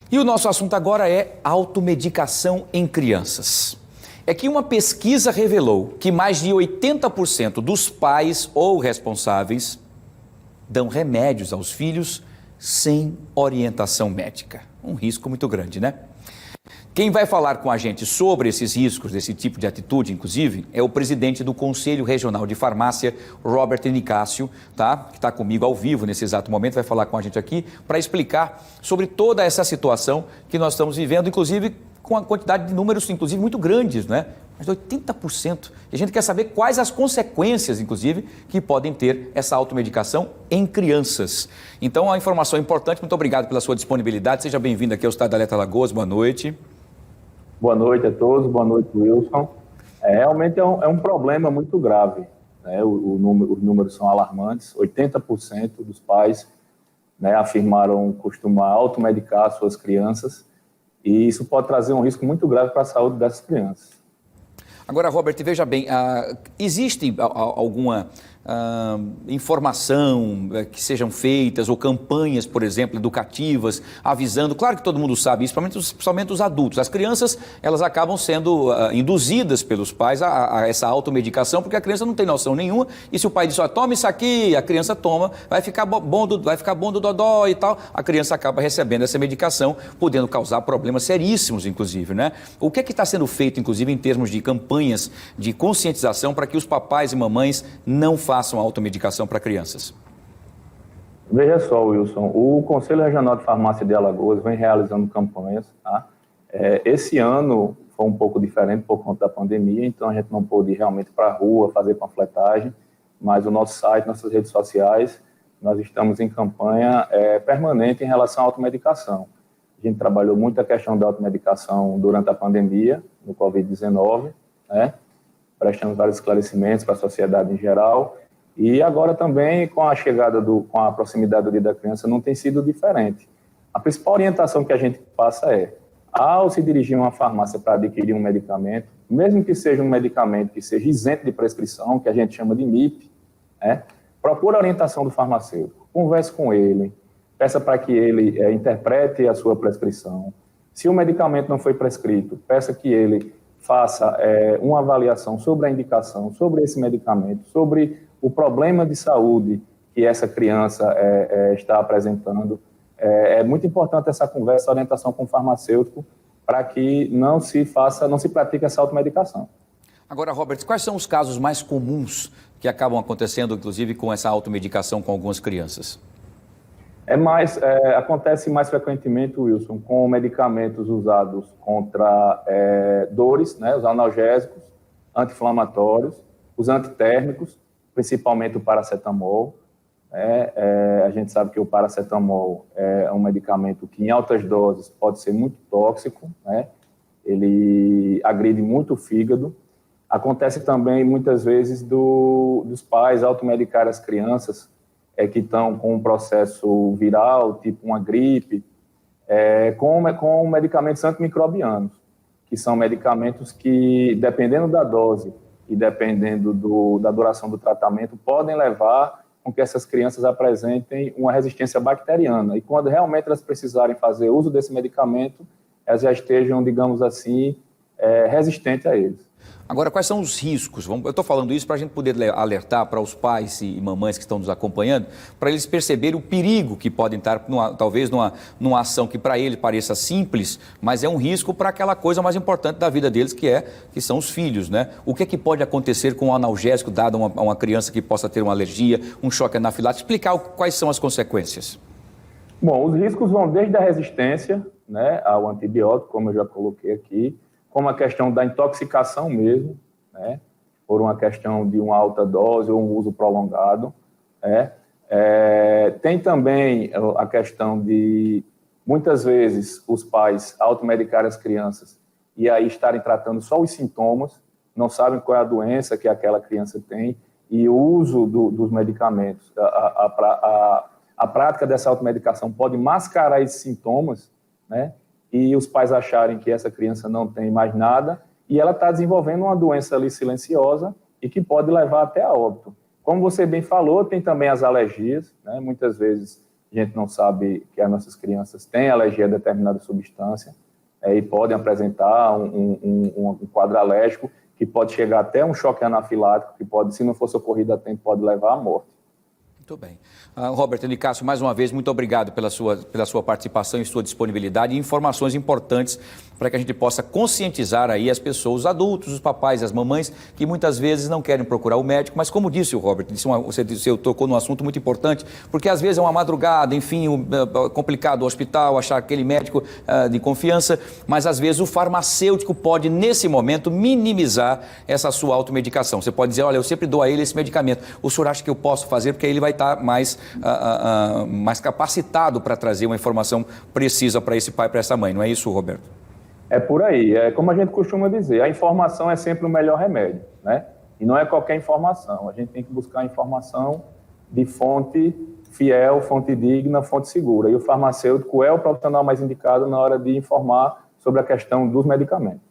E o nosso assunto agora é automedicação em crianças. É que uma pesquisa revelou que mais de 80% dos pais ou responsáveis dão remédios aos filhos sem orientação médica. Um risco muito grande, né? Quem vai falar com a gente sobre esses riscos, desse tipo de atitude, inclusive, é o presidente do Conselho Regional de Farmácia, Robert Nicásio, tá? Que está comigo ao vivo nesse exato momento, vai falar com a gente aqui para explicar sobre toda essa situação que nós estamos vivendo, inclusive com a quantidade de números, inclusive, muito grandes, né? Mais de 80%. E a gente quer saber quais as consequências, inclusive, que podem ter essa automedicação em crianças. Então, a informação é importante. Muito obrigado pela sua disponibilidade. Seja bem-vindo aqui ao Estado da Alerta Alagoas. Boa noite. Boa noite a todos, boa noite, Wilson. Realmente é um problema muito grave, né? Os números são alarmantes. 80% dos pais, né, afirmaram costumar automedicar suas crianças, e isso pode trazer um risco muito grave para a saúde dessas crianças. Agora, Robert, veja bem, existe alguma informação que sejam feitas ou campanhas, por exemplo, educativas, avisando, claro que todo mundo sabe isso, principalmente os adultos. As crianças, elas acabam sendo induzidas pelos pais a essa automedicação, porque a criança não tem noção nenhuma, e se o pai diz, toma isso aqui, a criança toma, vai ficar bom do dodó e tal, a criança acaba recebendo essa medicação, podendo causar problemas seríssimos, inclusive, né? O que é que está sendo feito, inclusive, em termos de campanhas de conscientização para que os papais e mamães não façam a automedicação para crianças? Veja só, Wilson, o Conselho Regional de Farmácia de Alagoas vem realizando campanhas, tá? Esse ano foi um pouco diferente por conta da pandemia, então a gente não pôde ir realmente para a rua fazer panfletagem, mas o nosso site, nossas redes sociais, nós estamos em campanha permanente em relação à automedicação. A gente trabalhou muito a questão da automedicação durante a pandemia, no Covid-19, né? Prestamos vários esclarecimentos para a sociedade em geral, e agora também com a chegada, com a proximidade do Dia da Criança, não tem sido diferente. A principal orientação que a gente passa ao se dirigir a uma farmácia para adquirir um medicamento, mesmo que seja um medicamento que seja isento de prescrição, que a gente chama de MIP, procure a orientação do farmacêutico, converse com ele, peça para que ele interprete a sua prescrição. Se o medicamento não foi prescrito, peça que ele faça uma avaliação sobre a indicação, sobre esse medicamento, sobre o problema de saúde que essa criança está apresentando. É muito importante essa conversa, orientação com o farmacêutico, para que não se pratique essa automedicação. Agora, Robert, quais são os casos mais comuns que acabam acontecendo, inclusive, com essa automedicação com algumas crianças? Acontece mais frequentemente, Wilson, com medicamentos usados contra dores, né, os analgésicos, anti-inflamatórios, os antitérmicos, principalmente o paracetamol. A gente sabe que o paracetamol é um medicamento que em altas doses pode ser muito tóxico, né? Ele agride muito o fígado. Acontece também muitas vezes dos pais automedicar as crianças que estão com um processo viral, tipo uma gripe, com medicamentos antimicrobianos, que são medicamentos que, dependendo da dose e dependendo da duração do tratamento, podem levar com que essas crianças apresentem uma resistência bacteriana. E quando realmente elas precisarem fazer uso desse medicamento, elas já estejam, digamos assim, resistentes a eles. Agora, quais são os riscos? Eu estou falando isso para a gente poder alertar para os pais e mamães que estão nos acompanhando, para eles perceberem o perigo que podem estar, talvez, numa ação que para ele pareça simples, mas é um risco para aquela coisa mais importante da vida deles, que são os filhos, né? O que é que pode acontecer com um analgésico dado a uma criança que possa ter uma alergia, um choque anafilático? Explicar quais são as consequências. Bom, os riscos vão desde a resistência, né, ao antibiótico, como eu já coloquei aqui, como a questão da intoxicação mesmo, né, por uma questão de uma alta dose ou um uso prolongado. Tem também a questão de, muitas vezes, os pais automedicarem as crianças e aí estarem tratando só os sintomas, não sabem qual é a doença que aquela criança tem, e o uso dos medicamentos, a prática dessa automedicação pode mascarar esses sintomas, né? E os pais acharem que essa criança não tem mais nada e ela está desenvolvendo uma doença ali silenciosa e que pode levar até a óbito. Como você bem falou, tem também as alergias, né? Muitas vezes a gente não sabe que as nossas crianças têm alergia a determinada substância e podem apresentar um quadro alérgico que pode chegar até um choque anafilático, que pode, se não for socorrido a tempo, pode levar à morte. Muito bem. Roberto Nicásio, mais uma vez, muito obrigado pela sua participação e sua disponibilidade e informações importantes para que a gente possa conscientizar aí as pessoas, os adultos, os papais, as mamães, que muitas vezes não querem procurar o médico, mas como disse o Robert, você tocou num assunto muito importante, porque às vezes é uma madrugada, enfim, complicado o hospital, achar aquele médico de confiança, mas às vezes o farmacêutico pode, nesse momento, minimizar essa sua automedicação. Você pode dizer, olha, eu sempre dou a ele esse medicamento, o senhor acha que eu posso fazer, porque aí ele vai estar mais capacitado para trazer uma informação precisa para esse pai, para essa mãe, não é isso, Roberto? É por aí, é como a gente costuma dizer, a informação é sempre o melhor remédio, né? E não é qualquer informação, a gente tem que buscar informação de fonte fiel, fonte digna, fonte segura. E o farmacêutico é o profissional mais indicado na hora de informar sobre a questão dos medicamentos.